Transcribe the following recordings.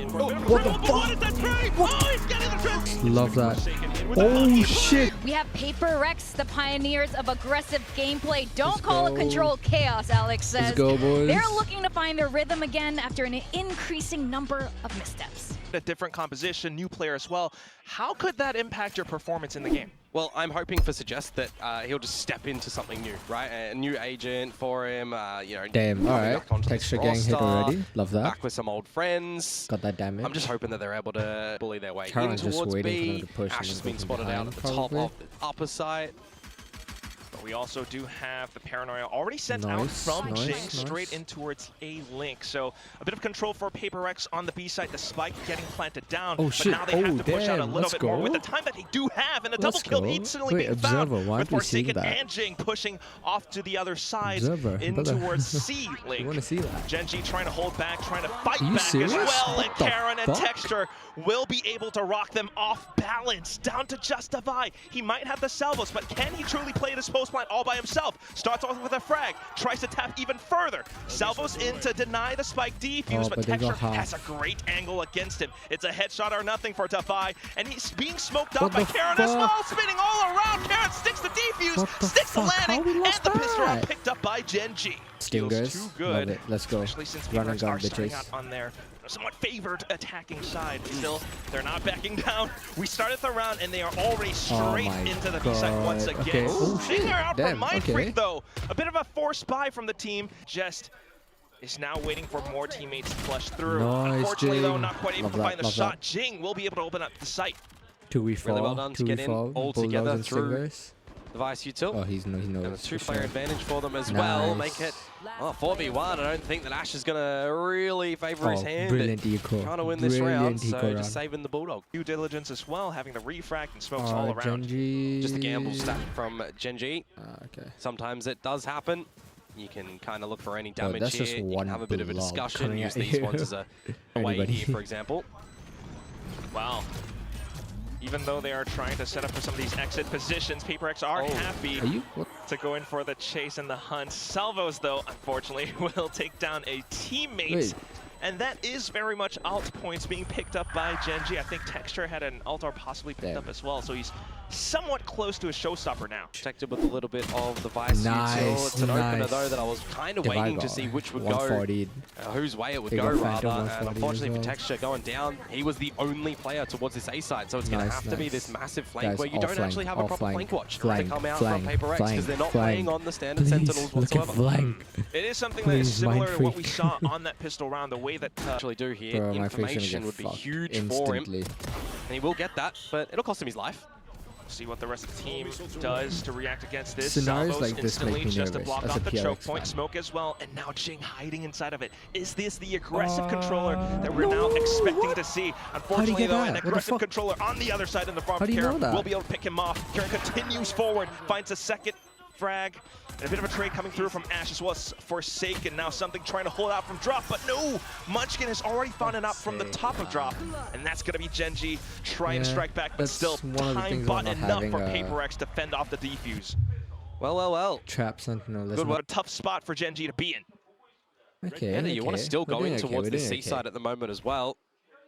What the fuck? Love that. Oh shit! We have PRX, the pioneers of aggressive gameplay. Don't call it controlled chaos, Alex says. Let's go, boys. They're looking to find their rhythm again after an increasing number of missteps. A different composition, new player as well. How could that impact your performance in the game? Well, I'm hoping for Suggest that he'll just step into something new, right? A new agent for him, you know. Damn, alright. Texture gang hit already. Love that. Back with some old friends. Got that damage. I'm just hoping that they're able to bully their way Karen's in just towards waiting for B. them to push Ash and has then been go spotted behind, out at the top probably. of the upper side. But we also do have the Paranoia already sent out from GENG straight in towards A link. So a bit of control for PRX on the B side. The spike getting planted down. Oh, but shit. now they have to push out a Damn. little Let's bit more go. with the time that they do have. And a double kill instantly Wait, being Observer, found why with aren't we seeing Forsaken that? and GENG pushing off to the other side Observer, in brother. towards C link. You want to see that? GENG trying to hold back, trying to fight you back serious? as well. What And the Karen and fuck? Texture will be able to rock them off balance. Down to just Divide. He might have the salvos, but can he truly play this post plant all by himself? Starts off with a frag, tries to tap even further. Salvos in to deny the spike defuse, but they go Texture half. has a great angle against him. It's a headshot or nothing for Divide, and he's being smoked out What by the Karen as well, fuck? spinning all around. Karen sticks the defuse, What the sticks the fuck? How landing, we and lost the pistol round that? picked up by GENG. Stingers. Feels too good. Love it. Let's go. Especially since Run and PRX gun, are starting bitches. out on their somewhat favored attacking side. Still, they're not backing down. We started the round, and they are already straight my into the B side once God. again. Okay. Oh, shit. Finger out Damn, from Mindfreak, okay. though. A bit of a forced buy from the team. Just is now waiting for more teammates to flush through. Nice, Unfortunately, though, Jing. not quite able Love to that, find the love shot. that. Jing will be able to open up the site. 2v4. Really well done to get in 2v4. all Bulldogs together and through Stingers. the Vice util. Oh, he knows. And a for two-player sure. advantage for them as well. Nice. Make it 4v1. I don't think that Ash is going to really favor his hand. Brilliant eco. Trying to win this round, so eco just saving the Bulldog. Due diligence as well, having the refract and smokes all around. GENG. Just a gamble stat from GENG. Okay. Sometimes it does happen. You can kind of look for any damage that's here. just You one can have a bit of a blob discussion. coming Use at these you. ones as a way Anybody. here, for example. Wow. Even though they are trying to set up for some of these exit positions, PRX are happy Are you? What? to go in for the chase and the hunt. Salvos, though, unfortunately, will take down a teammate. Wait. And that is very much alt points being picked up by GENG. I think Texture had an alt or possibly picked up as well, so he's somewhat close to a showstopper now. Protected with a little bit of the Vice Nice, util. It's an opener, nice. though, that I was kind of Divide waiting to got see which would 140. go, whose way it would They go, got rather. Phantom And 140 unfortunately as for well. Texture going down, he was the only player towards this A side, so it's going to have to be this massive flank Guys, where you all don't flank, actually have a all proper flank, flank watch flank, to come out flank, from PRX because they're not flank. playing on the standard Please, Sentinels look at whatsoever. flank. It is something that is Please, similar to what we Mindfreak. saw on that pistol round, the way that Actually do here, Bro, my face gonna information get would be fucked huge for him. instantly. And he will get that, but it'll cost him his life. see what the rest of the team does to react against this. Scenarios Salvos like this instantly make me just to nervous block as a off the PRX choke point. fan. Smoke as well, and now GENG hiding inside of it. Is this the aggressive controller that we're now expecting to see? Unfortunately, though, an aggressive controller on the other side in the farm. Karen will be able to pick him off. Karen continues forward, finds a second frag, and a bit of a trade coming through from Ash as well as Forsaken. Now something trying to hold out from drop, but no! Munchkin has already found it up from the top of drop, and that's going to be GENG trying to strike back, but still time bought enough for PRX to fend off the defuse. Well. Trap Sentinel. Good one. A tough spot for GENG to be in. Okay. Yeah, you want to still go in towards we're the doing C side at the moment as well.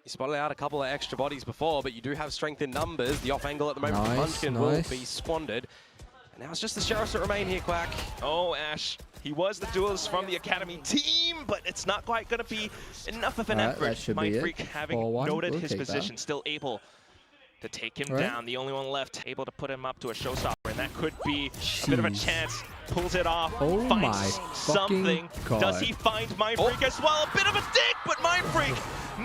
You spotted out a couple of extra bodies before, but you do have strength in numbers. The off angle at the moment from Munchkin will be squandered. And now it's just the Sheriffs that remain here, Quack. Oh, Ash. He was the duelist from the Academy team, but it's not quite going to be enough of an effort. Mindfreak, having noted his position, still able to take him down. The only one left, able to put him up to a showstopper, and that could be a bit of a chance. Pulls it off, finds something. Does he find Mindfreak as well? A bit of a dig, but Mindfreak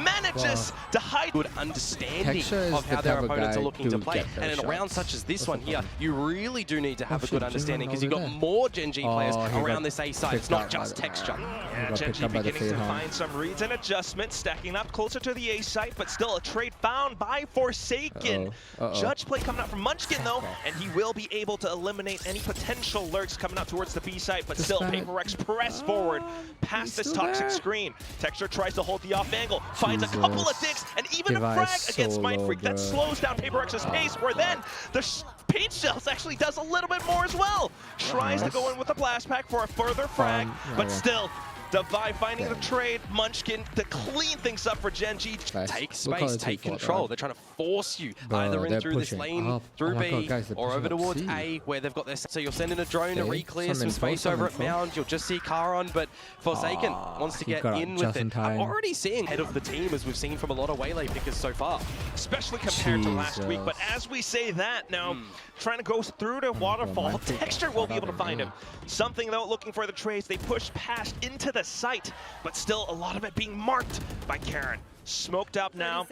manages to hide. Good understanding of how their opponents are looking to play. And in a round such as this one here, you really do need to have a good understanding because you've got more GENG players around this A side. It's not just Texture. Yeah, GENG beginning to find some reads and adjustments, stacking up closer to the A site, but still a trade found by Forsaken. Judge play coming out from Munchkin though, and he will be able to eliminate any potential lurks coming out towards the B site, but still PRX press forward past this toxic screen. Texture tries to hold the off angle, finds a couple of digs, and even a frag against Mindfreak. That slows down PRX's pace, where then the Paint Shells actually does a little bit more as well. Tries to go in with a blast pack for a further frag, but still Devi finding the trade. Munchkin to clean things up for GENG. Take space, take control. They're trying to force you either in through this lane, through B, or over towards A, where they've got their... So you're sending a drone to re-clear some space over at Mound. You'll just see Karon, but Forsaken wants to get in with it. I'm already seeing head of the team, as we've seen from a lot of Waylay pickers so far. Especially compared to last week. But as we say that, now trying to go through to Waterfall, Texture will be able to find him. Something, though, looking for the trades. They push past into the site, but still a lot of it being marked by Karen. Smoked up now.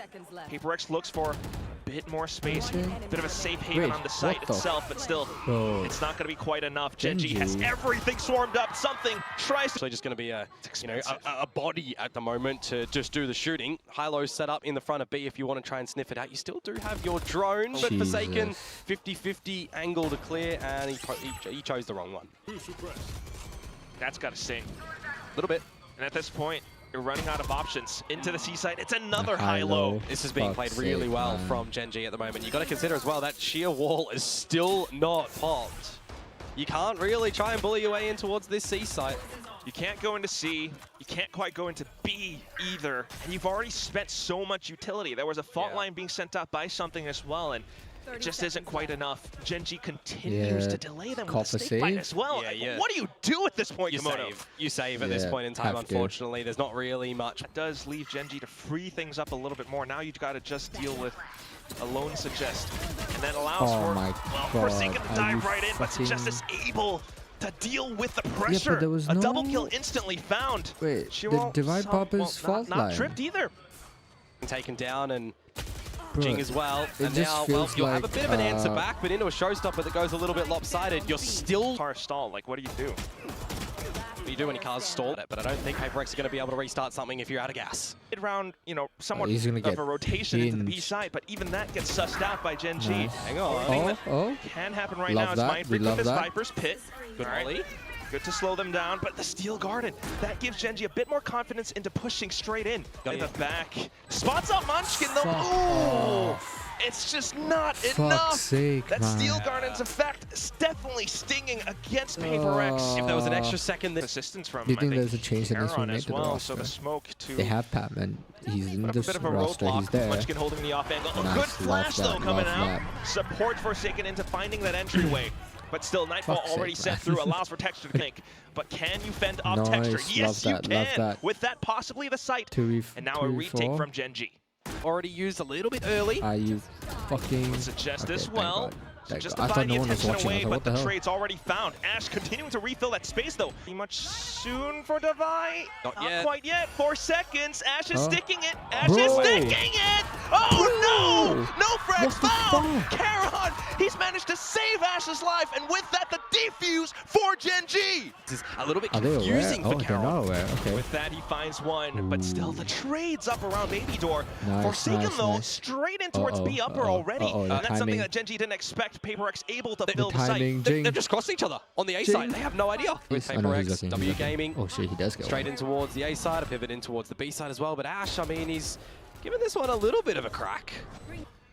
PRX looks for a bit more space, bit of a safe haven on the site itself, but still, it's not going to be quite enough. GENG has everything swarmed up. Something tries to... So just going to be a body at the moment to just do the shooting. High-low set up in the front of B if you want to try and sniff it out. You still do have your drone, but Forsaken 50-50 angle to clear, and he chose the wrong one. That's got to sting. A little bit. And at this point, you're running out of options. Into the seaside, it's another high-low. This is being played really well from GENG at the moment. You got to consider as well that sheer wall is still not popped. You can't really try and bully your way in towards this C site. You can't go into C, you can't quite go into B either, and you've already spent so much utility. There was a fault line being sent up by something as well, and it just isn't quite enough. GENG continues to delay them with the snake bite as well. What do you do at this point, You save at this point in time, unfortunately. There's not really much. That does leave GENG to free things up a little bit more. Now you've got to just deal with a lone Suggest. And that allows for Forsaken to dive right in, but Suggest is able to deal with the pressure. Yeah, but there was a double kill instantly found. Wait, the Divide Pop is fault line. Not tripped either. Taken down, and GENG as well, and now you'll have a bit of an answer back, but into a showstopper that goes a little bit lopsided. You're still... Car stall, like what do you do? What do you do when your car's stalled? But I don't think PRX are going to be able to restart something if you're out of gas. Mid-round, somewhat of a rotation into the B side, but even that gets sussed out by GENG. Hang on. Can happen right now. It's Mindfreak with this Viper's Pit. Good molly. Good to slow them down, but the Steel Garden, that gives GENG a bit more confidence into pushing straight in the back. Spots out Munchkin though. Ooh! It's just not enough. That Steel Garden's effect is definitely stinging against PRX. If there was an extra second, assistance from do you think there's a change in this one as well? So the smoke to... They have Patman. He's in this bit of a roster. He's there. Munchkin holding the off angle. A good flash though coming out. Support Forsaken into finding that entryway. But still, Nightfall already sent through, allows for Texture to think. But can you fend off Texture? Yes, you can. With that, possibly the site. And now a retake from GENG. Already used a little bit early. Are you fucking... Suggest as well. Just I thought no one was watching. Away, but the trade's already found. Ash continuing to refill that space though. Pretty much soon for Devi. Not quite yet. 4 seconds. Ash is sticking it. Ash is sticking it. Oh no! No frags found. Karon, he's managed to save Ash's life, and with that, the defuse for GENG. This is a little bit confusing for Karon. With that, he finds one, but still the trade's up around Baby Door. Forsaken though, straight in towards B upper already. And that's something that GENG didn't expect. PRX able to build the site. They've just crossed each other on the A side. They have no idea. With PRX, W Gaming. Oh shit, he does go straight in towards the A side, a pivot in towards the B side as well. But Ash, I mean, he's given this one a little bit of a crack.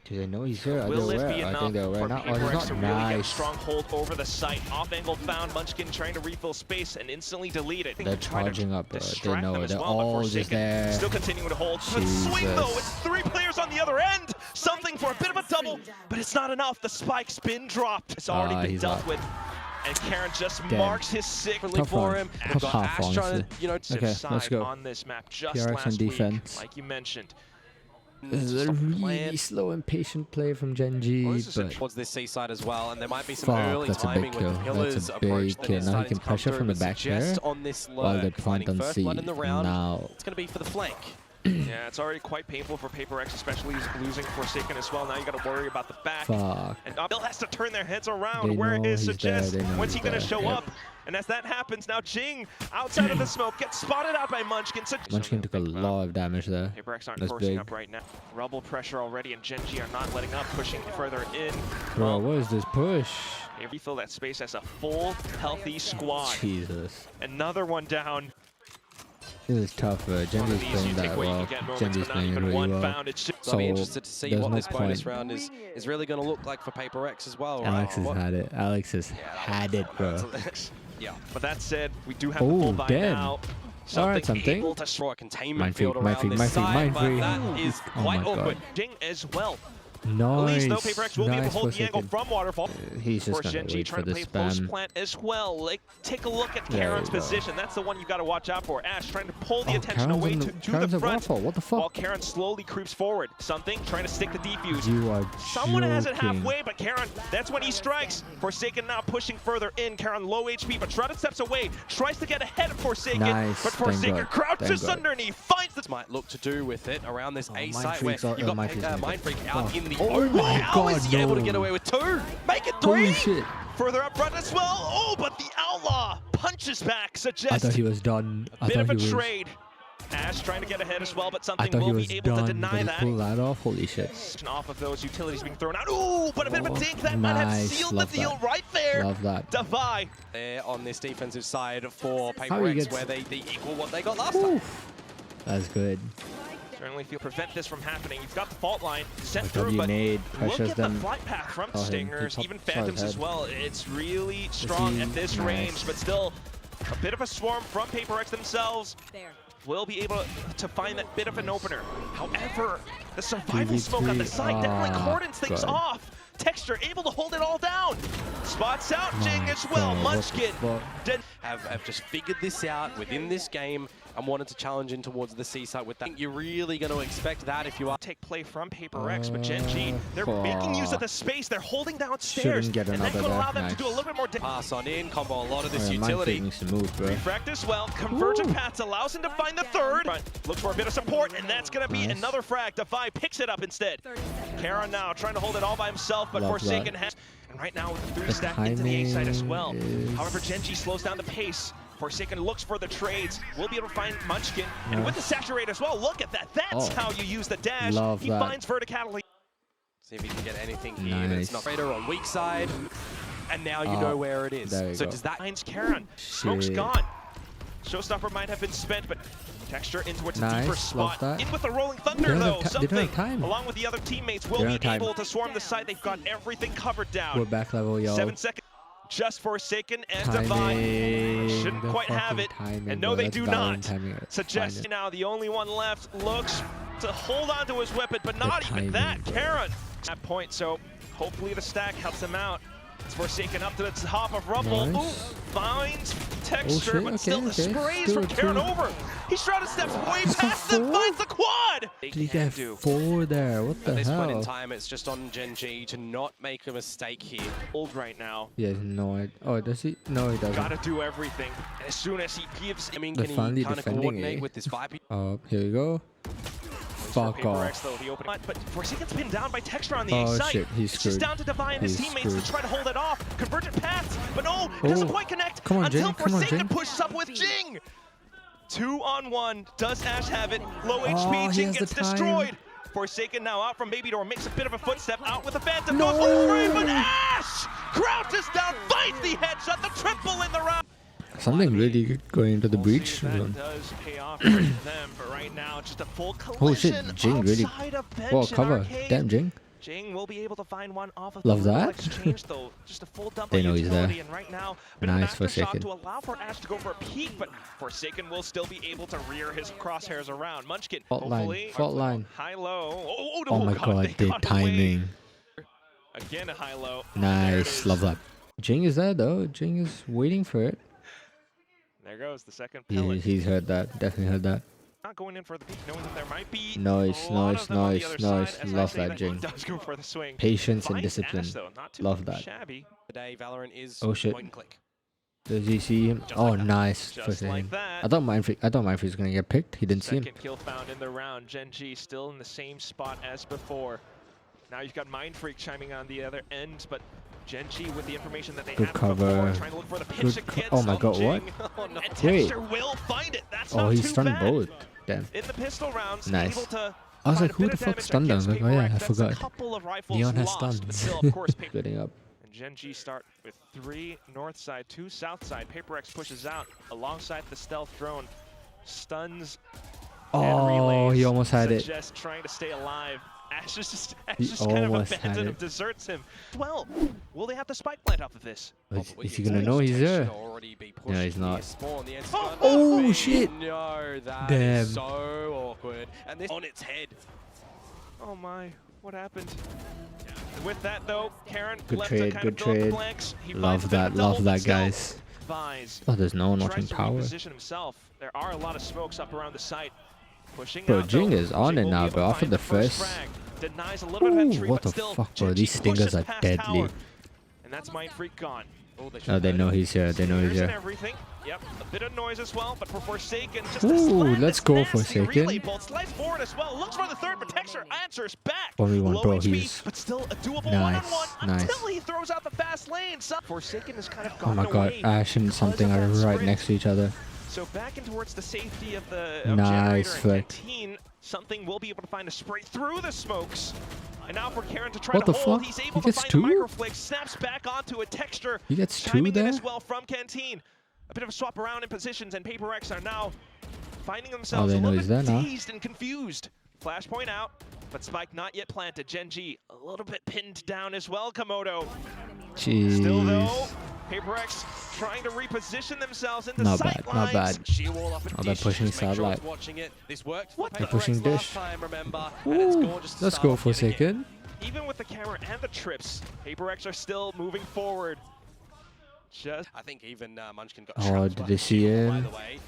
Do they know he's here? Will it be enough for PRX to really get a strong hold over the site? Off angle found, Munchkin trying to refill space and instantly delete it. They're charging up, bro. They know they're all just there. Still continuing to hold. But swing though, it's 3 players on the other end. Something for a bit of a double, but it's not enough. The spike's been dropped. It's already been dealt with. And Karen just marks his sickly for him. Ash trying to, decide on this map just last week, like you mentioned. This is a really slow, impatient play from GENG. Towards this C side as well, and there might be some early timing with the pillars approach that is starting to pressure from the back there while they plant on C. Now it's going to be for the flank. Yeah, it's already quite painful for PRX, especially losing Forsaken as well. Now you got to worry about the back. And Bill has to turn their heads around. Where is Suggest? When's he going to show up? And as that happens, now GENG, outside of the smoke, gets spotted out by Munchkin. Munchkin took a lot of damage there. PRX aren't forcing up right now. Rubble pressure already, and GENG are not letting up, pushing further in. Bro, what is this push? They refill that space as a full, healthy squad. Jesus. Another one down. This is tough. GENG is playing that well. GENG is playing really well. So I'll be interested to see what this bonus round is really going to look like for PRX as well. Alex has had it. Alex has had it, bro. Yeah. But that said, we do have the full buy now. Alright, something. Able to throw a containment field around this side, but that is quite awkward. GENG as well. Nice. At least though, PRX will be able to hold the angle from Waterfall. He's just going to wait for the play spam. post plant as well. Like, take a look at Karen's position. That's the one you got to watch out for. Ash trying to pull the attention away to the front. What the fuck? While Karen slowly creeps forward. Something trying to stick the defuse. You are Someone has it halfway, but Karen, that's when he strikes. Forsaken now pushing further in. Karen low HP, but Shrouded steps away. Tries to get ahead of Forsaken. Nice. But Forsaken crouches underneath. Finds the might look to do with it around this A site where you've got Mindfreak out in the open. How is he able to get away with 2? Make it 3! Holy shit. Further up front as well. Oh, but the Outlaw punches back, suggests I thought he was done. a bit of a trade. Ash trying to get ahead as well, but something will be able to deny that. Pull that off. Holy shit. Off of those utilities being thrown out. Ooh, but a bit of a dink that might have sealed the deal right there. Love that. Defy. There on this defensive side for PRX, where they equal what they got last time. That's good. Certainly feel prevent this from happening. You've got the fault line sent through, but look at the flight path from Stingers, even Phantoms as well. It's really strong at this range, but still a bit of a swarm from PRX themselves. Will be able to find that bit of an opener. However, the survival smoke on the side definitely cordons things off. Texture able to hold it all down. Spots out GENG as well. Munchkin have just figured this out within this game and wanted to challenge in towards the C site with that. You're really going to expect that if you are. Take play from PRX, but GENG, they're making use of the space. They're holding downstairs, and that could allow them to do a little bit more. Pass on in, combo a lot of this utility. Refract as well. Convergent paths allows him to find the third. Looks for a bit of support, and that's going to be another frag. Defy picks it up instead. Karen now trying to hold it all by himself, but Forsaken has. And right now with the 3 stack into the A side as well. However, GENG slows down the pace. Forsaken looks for the trades. We'll be able to find Munchkin. And with the saturate as well, look at that. That's how you use the dash. He finds verticality. See if he can get anything here. But it's not Raider on weak side. And now you know where it is. So does that finds Karen. Smoke's gone. Showstopper might have been spent, but Texture in towards a deeper spot. In with the Rolling Thunder though. Something along with the other teammates will be able to swarm the site. They've got everything covered down. We're back level, y'all. 7 seconds. Just Forsaken and Divine shouldn't quite have it, and no, they do not. Suggest now the only one left looks to hold on to his weapon, but not even that. Karen at that point, so hopefully the stack helps him out. It's Forsaken up to the top of Rumble. Ooh, finds Texture, but still the sprays from Karen over. He Shrouded steps way past and finds the quad. Did he get 4 there? What the hell? At this point in time, it's just on GENG to not make a mistake here. Old right now. He has no idea. Oh, does he? No, he doesn't. Gotta do everything. And as soon as he gives, I mean, can he kind of coordinate with this Viper? Oh, here we go. Fuck off. But Forsaken's pinned down by Texture on the A site. Shit, he's screwed. Just down to Defy and his teammates to try to hold it off. Convergent paths, but no, it doesn't quite connect until Forsaken pushes up with GENG. 2-on-1. Does Ash have it? Low HP. GENG gets destroyed. Forsaken now out from Baby Door, makes a bit of a footstep out with a Phantom. Goes for the spray, but Ash crouches down, finds the headshot, the triple in the round. Something really good going into the breach. That does pay off for them, but right now just a full collision. Oh shit, GENG really. Whoa, cover. Damn, GENG. GENG will be able to find one off of Love that. exchange though. Just a full dump they know utility, he's there. And right now, nice Forsaken. to allow for Ash to go for a peek, but Forsaken will still be able to rear his crosshairs around. Munchkin, fault line. High-low. Oh my god, the timing. Again a high-low. Nice, love that. GENG is there though. GENG is waiting for it. There goes the second pellet. He's heard that. Definitely heard that. Not going in for the peak, knowing that there might be nice. Love that, GENG. Does go for the swing. Patience and discipline. Love that. Shabby. Today, Valorant is shit. point and click. Does he see him? Nice. Like that. I thought Mindfreak was gonna get picked. He didn't see him. Second kill found in the round. GENG still in the same spot as before. Now you've got Mindfreak chiming on the other end, but GENG with the information that they have before, trying to look for the pitch against oh my god, what? Oh, no. And Texture will find it. That's not he's too stunned bad. both. Damn. In the pistol rounds, nice. Able to I was like, who the fuck stunned them? I was like, oh yeah, I forgot. Neon has stuns. Splitting up. And GENG start with 3 north side, 2 south side. PRX pushes out alongside the stealth drone. Stuns. Oh, he almost had it. Just trying to stay alive Ash just kind of abandoned him, deserts him. Well, will they have the spike plant off of this? Is he gonna know he's there? No, he's not. Oh shit! No, that Damn. is so awkward. And this on its head. Oh my, what happened? With that though, Karon Good left trade, to kind good of fill up the trade. blanks. He Love that, guys. Oh, there's no one watching power. Himself. There are a lot of smokes up around the site. Pushing Bro, out, GENG is on it now, bro. After the first. Denies a little bit of entry, What but the still, fuck, bro? These GENG stingers pushes are past deadly. tower. And that's Mindfreak gone. Oh, they know he's here. They know he's here. Everything. Yep, a bit of noise as well, but for Forsaken, just Ooh, let's go Forsaken. Slides forward as well. Looks for the third, but Texture answers back. 1v1, bro. HP, He's but still a doable nice, one-on-one nice. until he throws out the fast lane. Forsaken has kind of Oh gone my god, away Ash and something are because of that right sprint. next to each other. So back in towards the safety of the Nice generator flick. and Canteen, something will be able to find a spray through the smokes. And now for Karon to try What to the hold, fuck? he's He able to gets find two? the microflake, snaps back onto a Texture. He gets two chiming in there? as well from Canteen. A bit of a swap around in positions, and PRX are now finding themselves they a know little he's bit there now. dazed and confused. Flashpoint out, but Spike not yet planted. GENG a little bit pinned down as well, Komodo. Jeez. Still though, PRX trying to reposition themselves into Not sight bad, not lines. bad. Sheer wall up and Oh, they're dish, pushing just make sure satellite. it's watching it. This worked What? for They're PRX pushing last dish. time, remember? And it's Ooh, gorgeous to let's start go off yet again. Forsaken. Even with the camera and the trips, PRX are still moving forward. Just I think even Munchkin got Oh, trapped did by they the see shield, by him? the way.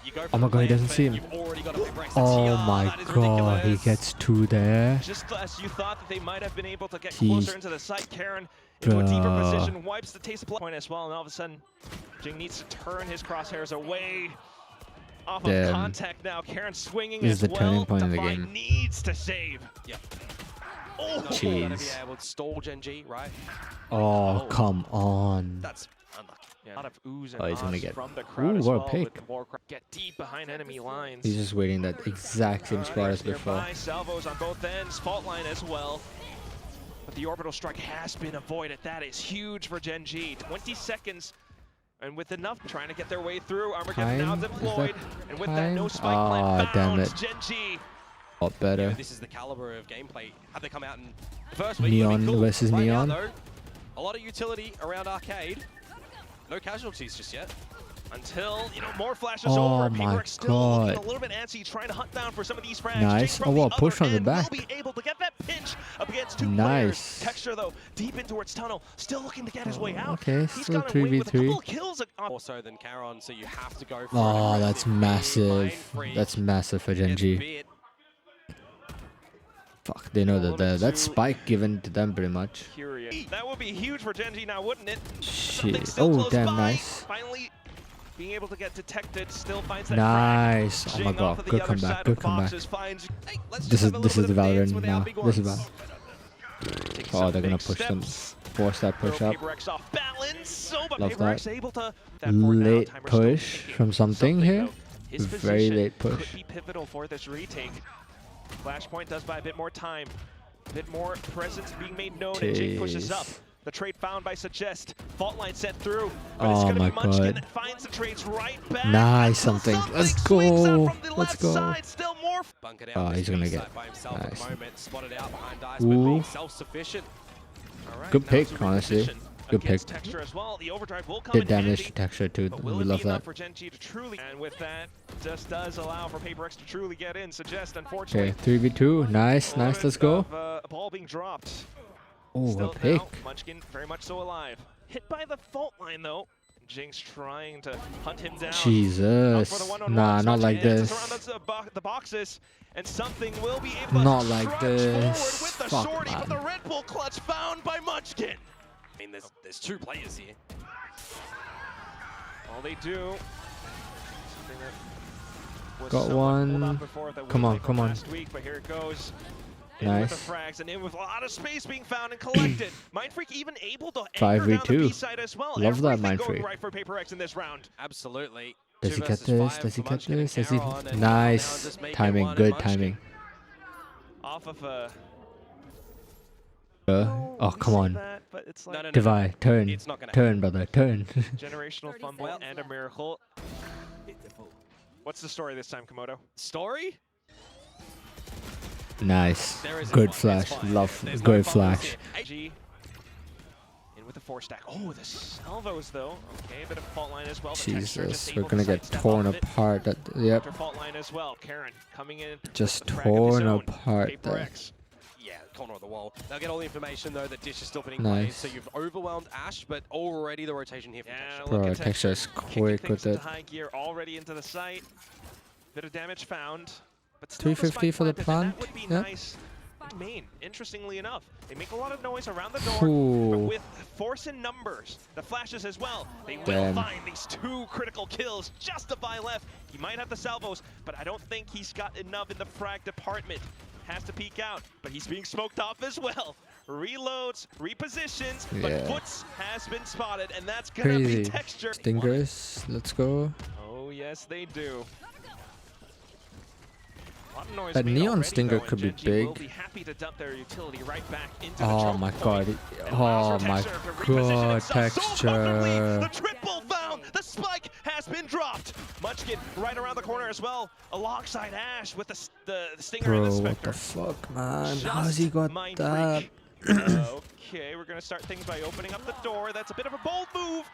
You go for Oh my the god, he plant, doesn't but see him. you've already got a PRX Oh TR. my That is god, he ridiculous. gets two there. just as you thought that they might have been able to get Jeez. closer into the site, Karon into a deeper Bruh. position, wipes the taste of blood point as well, and all of a sudden, GENG needs to turn his crosshairs away. Off of Damn. contact now, Karon swinging This as is the turning well. point of the Defy game. needs to save. Yep. Oh, Gotta be Jeez. able to stall GENG, right? Oh, come on. That's unlucky. yeah, a lot of oohs and Oh, he's gonna ahs get- from the crowd Ooh, as what a well. pick. With the more get deep behind enemy lines. He's just waiting that exact same spot as before. Nearby, salvos on both ends, fault line as well. But the orbital strike has been avoided. That is huge for GENG. 20 seconds, and with enough trying to get their way through. Armageddon now Time? Is deployed, that and with that no time? spike plant Ah, damn found. it. GENG. A lot better. This is the caliber of gameplay. Had they come out in the first week, Neon would be cool. versus Right Neon. Now, though, a lot of utility around Arcade. No casualties just yet. Until, more flashes Oh over. my PRX still looking a God. little bit antsy, trying to hunt down for some of these frags. Nice. GENG from Oh, the wow, push other from the end back. will be able to get that pinch up against two Nice. players. Texture, though, deep in towards tunnel, still looking to get his way out. Okay, He's still got away with a 3v3. couple of kills. More so than Karon, so you have to go for Oh, an that's aggressive lead. massive. Mindfreak That's massive for gets GENG. bit. Fuck, they know that that spike given to them pretty much. Curious. That would be huge for GENG now, wouldn't it? Shit. Still Oh, close damn, by. nice. Finally being able to get detected, still finds that Nice. frag. Oh my GENG off god, of the good other comeback, side good of the comeback. boxes finds, hey, let's This just is have a this little is the bit of a dance Valorant with now. our big This is ones. bad. Takes Oh, some they're gonna big push them. steps. Force that push Throw up. PRX off balance, so but Love PRX that. able to that for now, Late timer still push ticking. from something here. though. His Very position late push. could be pivotal for this retake. Flashpoint does buy a bit more time, a bit more presence being made known, and GENG pushes up. Jeez. The trade found by Suggest. Fault line set through, but Oh it's gonna my be Munchkin God. that finds the trades right back. Nice, until something. Let's swings out go. from the Let's left go. side. Still more. Bunk it Oh, out. he's This gonna weak get- side by himself at nice. the moment. Spotted out behind Dice, but Ooh. being self-sufficient. All right, Good now pick, it's a honestly. reposition Good against pick. Texture as well. The overdrive will come Did in damage handy. to Texture too. But We will it love be enough that. for GENG to truly, and with that, just does allow for PRX to truly get in. Suggest, unfortunately. Okay, 3v2. Nice, a nice. little Let's bit go. of, a ball being dropped. Oh, Still a pick. now, Munchkin very much so alive. Hit by the fault line though. GENG's trying to hunt him down. Out for Jesus. the one-on-one. Nah, not Smash like hands this. around the boxes, and something will be able to Not like trudge this. forward with the Fuck, shorty, but the man. Red Bull clutch found by Munchkin. I mean, there's two players here. All they do. Something that was Got somewhat one. pulled out before that Come on, Winnipeg come on. last week, but here it goes. In Nice. with the frags and in with a lot of space being found and collected. Mindfreak even able to anchor 5v2. down the B side as well. Love that, Everything Mindfreak. going right for PRX in this round. Absolutely. Does he 2 get versus this? 5 Does he for get Munchkin and this? Does he? Karon, and Nice. now just make it Timing. 1 and Good Munchkin. timing. Off of a. Oh, come on. That, but it's like No. Divide. Turn. It's not gonna Turn, brother. Turn. generational fumble Well, and a miracle. What's the story this time, Komodo? Story? Nice. Good flash. Love good flash. In with the 4-stack. Oh, the salvos though. Okay, a bit of fault line as well. Jesus, we're gonna get torn apart. Yep. Fault line as well. Karen coming in. Just torn apart there. Yeah, corner of the wall. They'll get all the information though that Dish is still being played. So you've overwhelmed Ash, but already the rotation here from Bro, Texture is quick with it. High gear already into the site. Bit of damage found. But 350 for the plant. That would be Yeah. nice. Main, interestingly enough, they make a lot of noise around the door, but with force in numbers, the flashes as well, they will find these 2 critical kills just to buy left. He might have the salvos, but I don't think he's got enough in the frag department. Has to peek out, but he's being smoked off as well. Reloads, repositions, but Foots has been spotted, and that's gonna be Texture. Stingers, let's go. Oh yes, they do. That neon stinger could be big. Oh my god. Oh my god, Texture. The triple found. The spike has been dropped. Munchkin right around the corner as well, alongside Ash with the stinger and the Bro, Spectre. what the fuck, man? How's he got that? Okay, we're gonna start things by opening up the door. That's a bit of a bold move.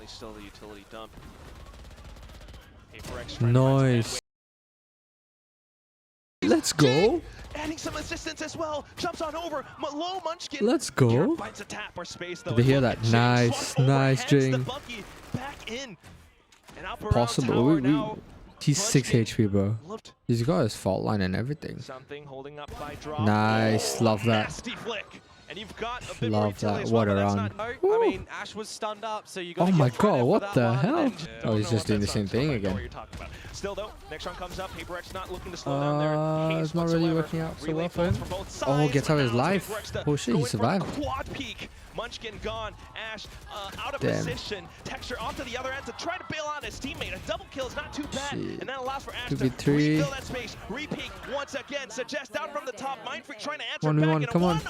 Still the utility dump. PRX Nice. Let's go. Adding some assistance as well. Jumps on over. Low Munchkin. Let's go. Finds a tap or space though. Did you hear that? Nice, nice, Jing. Back in. And up Possible. He's 6 HP, bro. He's got his fault line and everything. Something holding up by drop. Nice, love that. Nasty flick. And you've got a bit Love that. What a round. I mean, Ash was stunned up, so you got. Oh my god, what the hell? Oh, he's just doing the same thing again. Still though, next round comes up. PRX not looking to slow down there. It's not really working out so well for him. Oh, gets out his life. Oh shit, he survived. Quad peak. Munchkin gone. Ash out of position. Texture onto the other end to try to bail out his teammate. A double kill is not too bad, and that allows for Ash to refill that space. Repeat once again. Suggest down from the top. Mindfreak trying to answer back. 1v1, come on.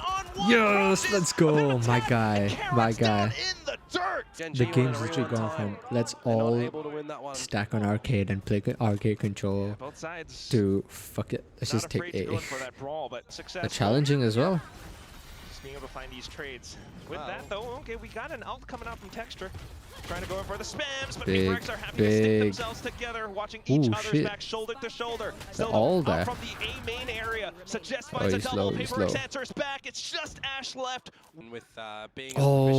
Yes, let's go. My guy, my guy. The game's literally gone from let's all stack on arcade and play arcade control to fuck it, let's just take A. But challenging as well. Just being able to find these trades. With that though, okay, we got an ult coming out from Texture. Trying to go in for the spams, but PRX are happy to stick themselves together, watching each other's back shoulder to shoulder. Still all there. From the A main area. Suggest finds a double. PRX answers back. It's just Ash left. With being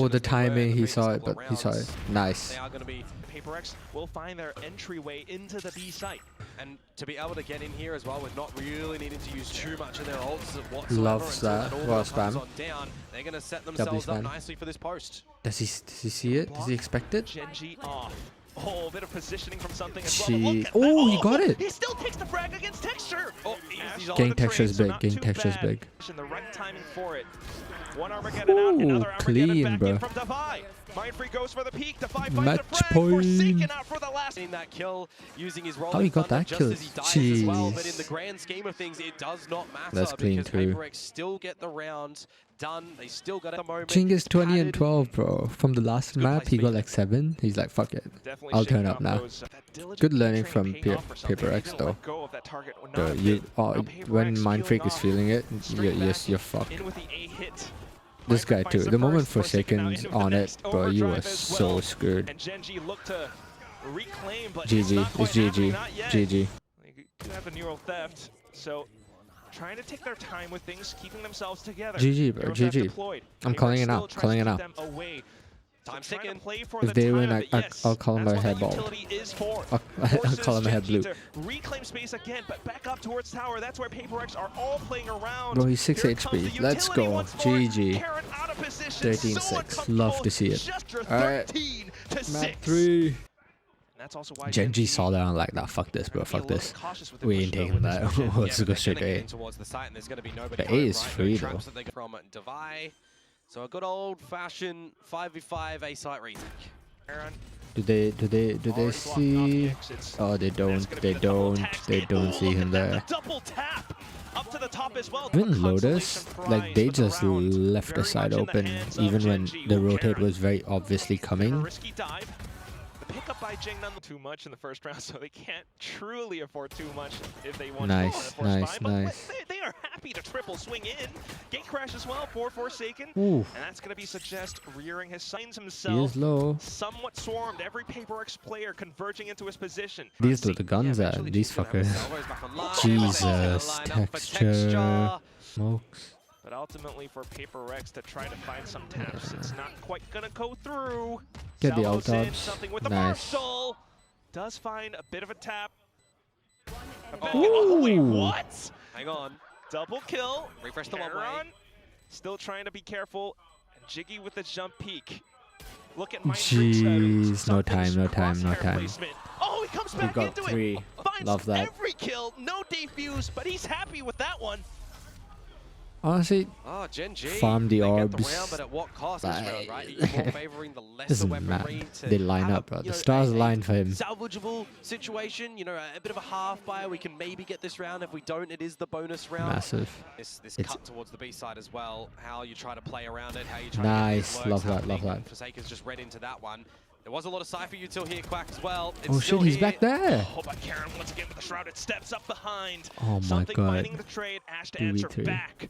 the timing, he saw it, but he saw it. Nice. They are going to be. PRX will find their entryway into the B site. And to be able to get in here as well with not really needing to use too much of their ults whatsoever. Loves that. Well, spam. Down, they're going to set themselves up nicely for this post. Does he see it? Does he expect it? GENG off. Oh, a bit of positioning from something as well. Oh, he got it. He still takes the frag against Texture. Oh, Gang Texture is big. Gang Texture is big. The right timing for it. One Armageddon out, another Armageddon back in from Defy. Mindfreak goes for the peak. Defy finds the frag. Forsaken out for the last. That kill using his roll. How he got that kill? Jeez. Well, but in the grand scheme of things, it does not matter. That's clean too. PRX still get the round done. They still got the moment. GENG is 20 and 12, bro. From the last map, he got like 7. He's like, fuck it. I'll turn up now. Good learning from PRX though. Bro, when Mindfreak is feeling it, you're fucked. This guy too. The moment Forsaken's on it, bro, you are so screwed. GG. It's GG. GG. They do have a neural theft, so trying to take their time with things, keeping themselves together. GG, bro. GG. I'm calling it out. Calling it out. Time ticking. If they win, I'll call him a head ball. I'll call him a head blue. Reclaim space again, but back up towards tower. That's where PRX are all playing around. Bro, he's 6 HP. Let's go. GG. 13-6. Love to see it. Alright. Map 3. GENG saw that and like, nah, fuck this, bro. Fuck this. We ain't taking that. Let's go straight to A. The A is free though. So a good old-fashioned 5v5 A-site retake. Do they see? Oh, they don't. They don't see him there. Even Lotus, like they just left the side open, even when the rotate was very obviously coming. pickup by GENG none too much in the first round, so they can't truly afford too much if they want nice, to nice, but nice. They are happy to triple swing in. Gate crash as well for Forsaken. Ooh. And that's going to be Suggest rearing his signs He is himself. low. Somewhat swarmed. Every PRX player converging into his position. These are the guns at these fuckers. Jesus, texture. Smokes. But ultimately for PRX to try to find some taps, it's not quite gonna go through. Get the Salvo's out in, something with the nice. Marshall. Does find a bit of a tap. Ooh. Wait, what? Hang on. Double kill. Refresh the one way. Still trying to be careful. Jiggy with the jump peek. Look at my Jeez, no time, no time, no time. Placement. Oh, he comes back got into 3. it. Finds Love that. every kill, no defuse, but he's happy with that one. Honestly, GENG, farm the orbs. Get the round, but at what cost as well, right? You're more favoring the lesser Doesn't weaponry matter. to They line have up, bro. The stars align for him. Salvageable situation, you know, a bit of a half buy. We can maybe get this round. If we don't, it is the bonus round. Massive. This cut towards the B side as well. How you try to play around it, how you try nice. to get Love that, love that. Forsaken's just read into that one. There was a lot of Cypher util here, Quack, as well. Oh shit, he's back there. Oh, but Karen once again with the shrouded steps up behind. Oh my Something god. finding the trade. Ash to answer 2v3. back.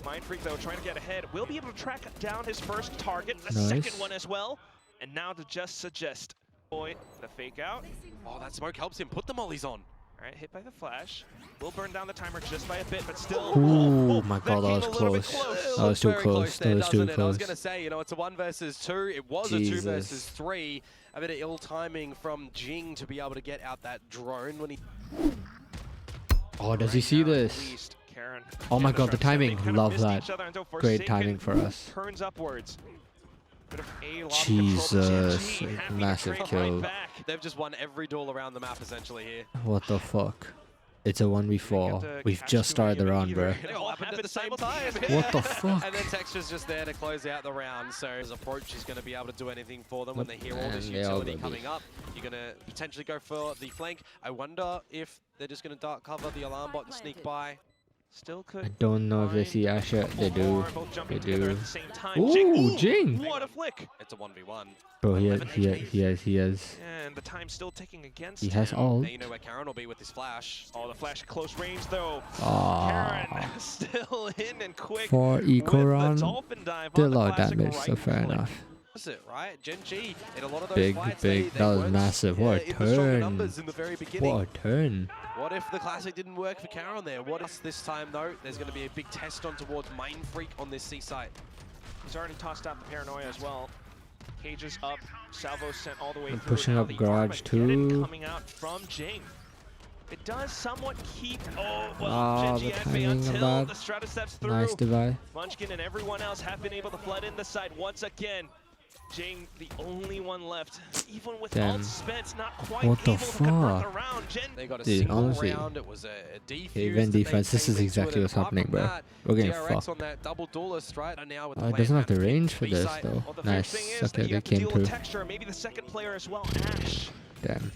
Mindfreak though trying to get ahead. Will be able to track down his first target, the Nice. second one as well. And now to just Suggest. Boy, the fake out. Oh, that smoke helps him put the mollies on. All right, hit by the flash. Will burn down the timer just by a bit, but still. Oh my god, that was came a little bit close. That was too Very close. there, That was too doesn't it? I was going to say, you know, it's a 1 versus 2. It was a 2 versus 3. A bit of ill timing from GENG to be able to get out that drone when he. Oh, does he see this? Oh my god, the timing. Love that. Great timing for us. Turns upwards. Jesus. Massive kill. They've just won every duel around the map essentially here. What the fuck? It's a 1v4. We've just started the round, bro. They all happened at the same time. What the fuck? And then Texture's just there to close out the round. So his approach is going to be able to do anything for them when they hear all this utility coming up. You're going to potentially go for the flank. I wonder if they're just going to dark cover the alarm bot and sneak by. Still could. I don't know if they see Ash yet. They do. They do. Ooh, GENG! What a flick! It's a 1v1. Bro, he has. And the time's still ticking against He has him. ult. Now you know where Karen will be with his flash. Oh, the flash close range though. Ah. Karen still in and quick. For eco run, did a lot of damage, so right fair flick. enough. It, right? GENG in a lot of those Big, fights, big. they That was weren't, massive. What a in the stronger turn. numbers in the very beginning. What a turn. What if the classic didn't work for Karen there? What if this time though, there's going to be a big test on towards Mindfreak on this C site? He's already tossed out the Paranoia as well. Cages up, Salvo sent all the way I'm through. pushing Now up the garage Armageddon too. coming out from GENG. It does somewhat keep. Oh, well, Ah, GENG the at timing of until that. the Strata steps through. Nice divide. Munchkin and everyone else have been able to flood in the side once again. GENG, the only one left, even with ult spent, not quite What the able to convert the fuck? round. They got a Dude, single honestly, round. It was a defuse. Even defense, this is exactly what's happening, bro. We're getting PRX fucked. on that double duelist, right? And now with the It doesn't have the range for this, though. Well, the Nice. thing is Okay, that you they have to came deal through. with Texture, maybe the second player as well, Ash. Damn.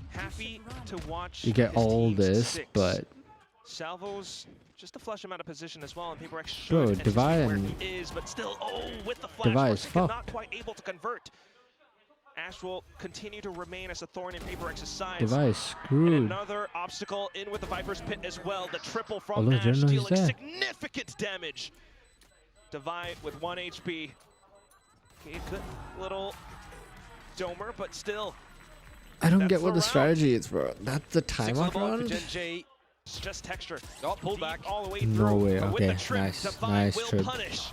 Happy to watch. You get his all team this, six. but Salvo's just to flush him out of position as well, and PRX should bro, anticipate Divide where and he is, but still, with the flash, Divide is Forsaken fucked. not quite able to convert. Ash will continue to remain as a thorn in PRX's side. Divide is And screwed. another obstacle in with the Viper's Pit as well. The triple from Although Ash Journal is dealing there. significant damage. Divide with 1 HP. Okay, good little domer, but still. I don't That's get what the the round. strategy is, bro. That's the time off for round? GENG. It's just Texture. Oh, pull Deep back. all the way No through. way, But with okay, the trip, nice, Divide nice will trip. punish.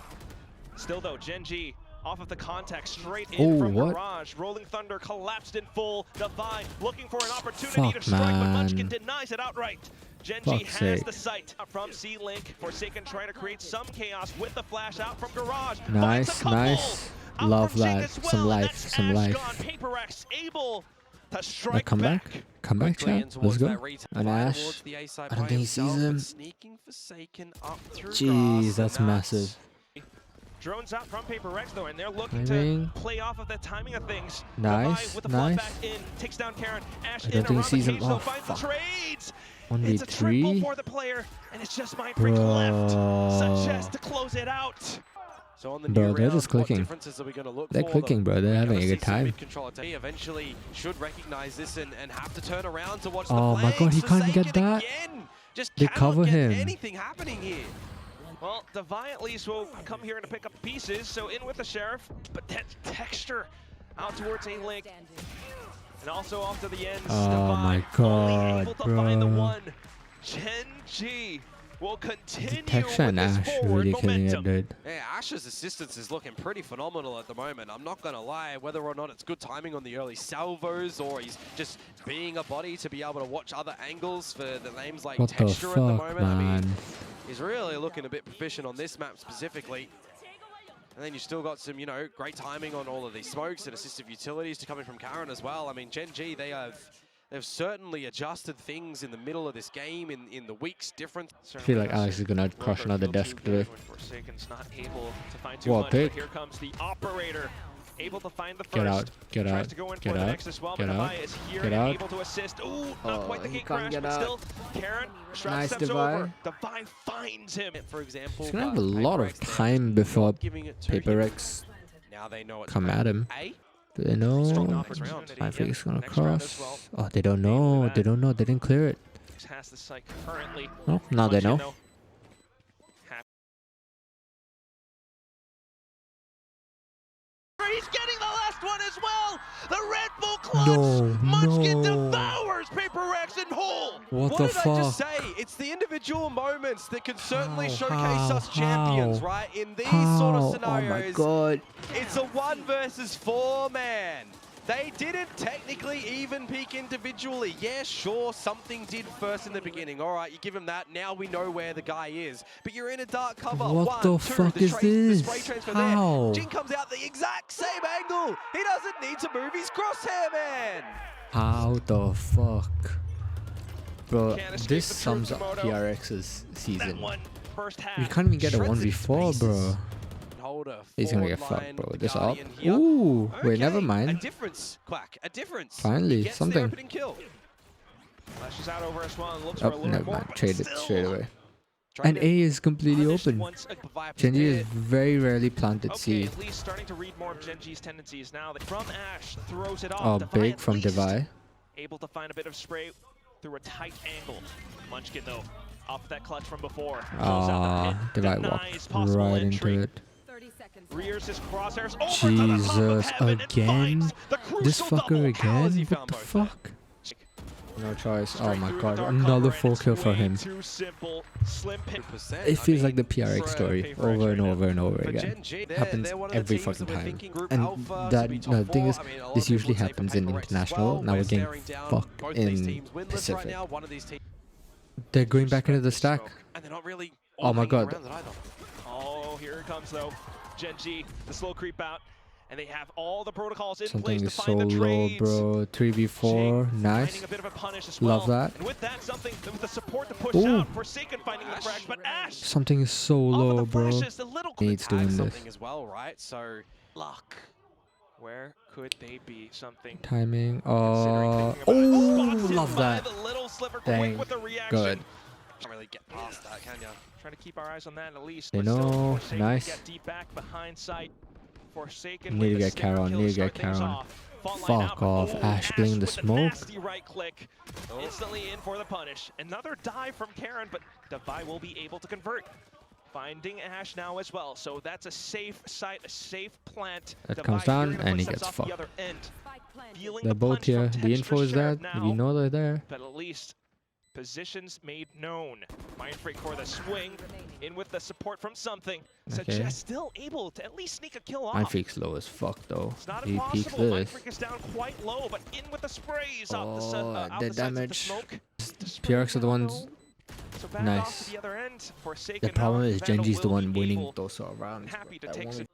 Still though, GENG off of the contact, straight in from what? Garage. Rolling Thunder collapsed in full. Divide looking for an opportunity Fuck, to strike, but man. Munchkin denies it outright. GENG Fuck's has sake. the sight from C-Link. Forsaken trying to create some chaos with the flash out from Garage. Nice, Finds a couple. nice. Out Love from GENG that. as Some well, and life, that's some Ash life. gone. PRX able to Now strike come back. Come back, Quickly in chat. Let's towards go. that retail, And right Ash. towards the A side I don't by think he sees himself, him. but sneaking Forsaken up through Jeez, grass, that's and massive. Drones out from PRX though, and they're looking Timing. to play off of the timing of things. Nice, Divide with the flood nice. back in, takes down Karen. Ash I in don't think he around the sees him. cage, though, Oh, finds the fuck. trades. It's a 1v3? triple for the player, and it's just Mindfreak left. Bro. Suggest to close it out. So on the bro, new they're round, just clicking. They're clicking, bro. They're having a good time. He eventually should recognize this and have to turn around to watch the Oh my god, he can't get that. Just they cover him. Anything happening here. Well, Devi at least will come here to pick up the pieces. So in with the Sheriff, but that texture out towards a link. And also off to the ends. Oh my god, able to bro. find the one. GENG will continue Texture and with this Ash forward really killing it, momentum. dude. Yeah, Ash's assistance is looking pretty phenomenal at the moment. I'm not going to lie, whether or not it's good timing on the early salvos or he's just being a body to be able to watch other angles for the names like What the texture fuck, at the moment. man? I mean, he's really looking a bit proficient on this map specifically. And then you still got some, you know, great timing on all of these smokes and assistive utilities to come in from Karen as well. I mean, GENG, they've certainly adjusted things in the middle of this game in the weeks different. I feel like Alex is gonna crush another desk today. Forsaken's not able to find too Whoa, much, pick. but here comes the operator, able to find the first. Get out, get Tries out, to go in get for the out, next as well, get but out, Devi is here get and out. able to assist. Ooh, not quite the he gate can't crash, get but out. still, Karen Nice steps Devi. over. Devi finds him. For example, He's gonna have a lot of time before PRX now they know it's come at him. A. Do they know? I think it's gonna cross. Oh, they don't know. They don't know. They didn't clear it. Has the site currently. Oh, now they know. He's getting the last one as well. The Red Bull clutch. No, Munchkin no. devours PRX in whole. What the did fuck? I just say? It's the individual moments that can certainly How, showcase us champions, how, right? In these how? sort of Oh scenarios, my god. it's a 1 versus 4, man. They didn't technically even peak individually. Yeah, sure, something did first in the beginning. All right, you give him that. Now we know where the guy is. But you're in a dark cover. What 1, the 2, fuck is the this? spray transfer How? there. Jing comes out the exact same angle. He doesn't need to move his crosshair, man. How the fuck? Bro, Can't escape this the sums truth, up Komodo. PRX's That season. one first half. We can't even get a Shreds it to 1v4, bro. pieces. He's gonna get Forward fucked, line bro. with This the up. Guardian here. Ooh, wait, never Okay, A mind. difference, Quack. A difference. Finally, He gets the something. opening kill. Flashes out over as well and looks for a Oh, little never more. mind. but Trade it still straight away. Trying And to A is completely punished open. once again. GENG is very rarely planted Okay, C. at least starting to read more of GENG's tendencies now. From Ash throws it Oh, off. Devi big at from least Devi. able to find a bit of spray through a tight angle. Munchkin though, off that clutch from before. Ah, Devi walked right into it. Rears his crosshairs over to the top of Jesus, heaven and again? finds the This crucial fucker double. again? he What found the both? fuck? No choice. Oh Straight my through god, the dark another cover, and 4 it's kill for way him. Too simple. Slim pick. It feels like the for PRX story PRX over and right now. over and over For again. GENG, Happens they're one of the every teams fucking that we're time. thinking Group And Alpha that to be top the thing 4. is, I mean, a lot this of people usually would say for happens in PRX as international. well. Now we're getting staring down fucked both these in teams winless Pacific. right now. One of these teams, They're going back into the stack. and they're not really Oh my hanging god. around it either. Oh, here it comes though. GENG, the slow creep out. And they have all the protocols in Something place is to so find the low, trades. bro. 3v4, Jing nice. finding a bit of a punish as well. Love that. And with that, something with the support to push Ooh. out. Forsaken finding the frag, but Ash. Something is so Off of low, the bro. flashes, the little clip Needs doing Tag this. something as well, right? So luck. Where could they be? Something. Timing. Considering Oh, thinking about it. Spots him love by that. The little sliver Dang, quick with the reaction. good. Can't really get past that, can ya? Trying to keep our eyes on that at least. They but still, know, Forsaken nice. Get deep back behind sight. Forsaken Need to with the get snare Charon, kill need to start get things Charon. off. Fault line Fuck out, but off, Ash playing the with smoke. nasty right click. Oh. Instantly in for the punish. Another dive from Karen, but Devi will be able to convert. Finding Ash now as well, so that's a safe site, a safe plant. That Devi comes down hearing the and he footsteps gets off the fucked. other end. Feeling They're the both punch here. from The info is there. Sheriff now, We know they're there. but at least positions made known. Mindfreak for the swing, in with the support from something. Okay. Suggest still able to at least sneak a kill off. Mindfreak's low as fuck though. It's not He peeks impossible. this. Mindfreak is down quite low, but in with the sprays off the, Oh, out the the sides of the damage. smoke. PRX are the ones. So back Nice. off to the other end. Forsaken The problem now, is Vandal GENG's the will one be winning able those sort of rounds. happy to That take one- some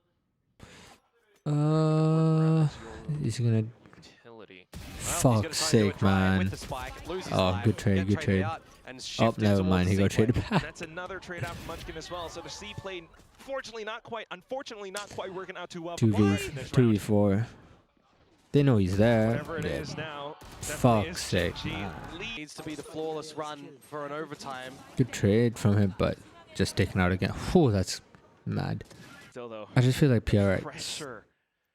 He's gonna. utility. Fuck's sake, man. Oh, good trade, good trade. Oh, never mind. He got traded back. That's another trade out from Munchkin as well. So the C play, unfortunately not quite working out too well. but we're in this round. 2v4. They know he's there. Whatever it Yeah. is now, definitely Fuck's is sake, GENG man. lead. Needs to be the flawless run for an overtime. Good trade from him, but just taken out again. Whew, that's mad. I just feel like PRX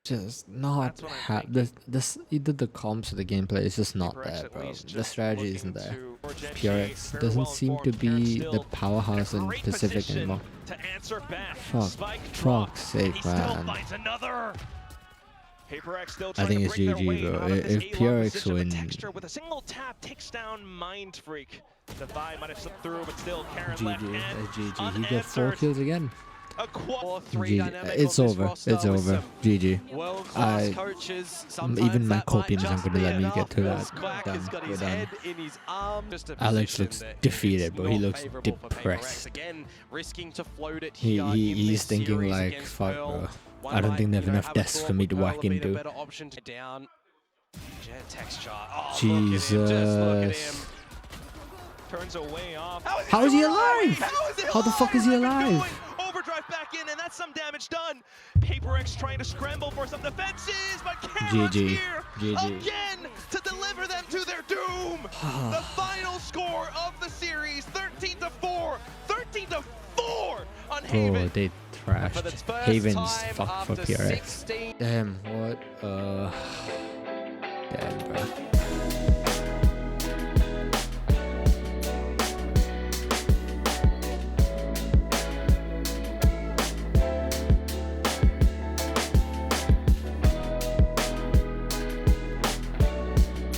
just not have this either the comps or the gameplay is just not there, bro. The strategy isn't there. PRX doesn't seem to be the powerhouse in Pacific anymore. Fuck's sake, man. I think it's GG, bro. If PRX wins, with a single tap takes down Mind Freak. The vibe might have slipped through, but still GG. He got 4 kills again. It's over. It's over. GG. Even my copium isn't going to let me get to that. We're done. Alex looks defeated, bro. He looks depressed. He's thinking like, fuck, bro. I don't think they have enough deaths for me to whack into. Jesus. How is he alive? How the fuck is he alive? Overdrive back in, and that's some damage done. PRX trying to scramble for some defenses, but Cameron's here again to deliver them to their doom. The final score of the series, 13-4, 13-4 on Haven. Oh, they trashed. Haven's fucked for PRX. Damn, what? Damn, bro.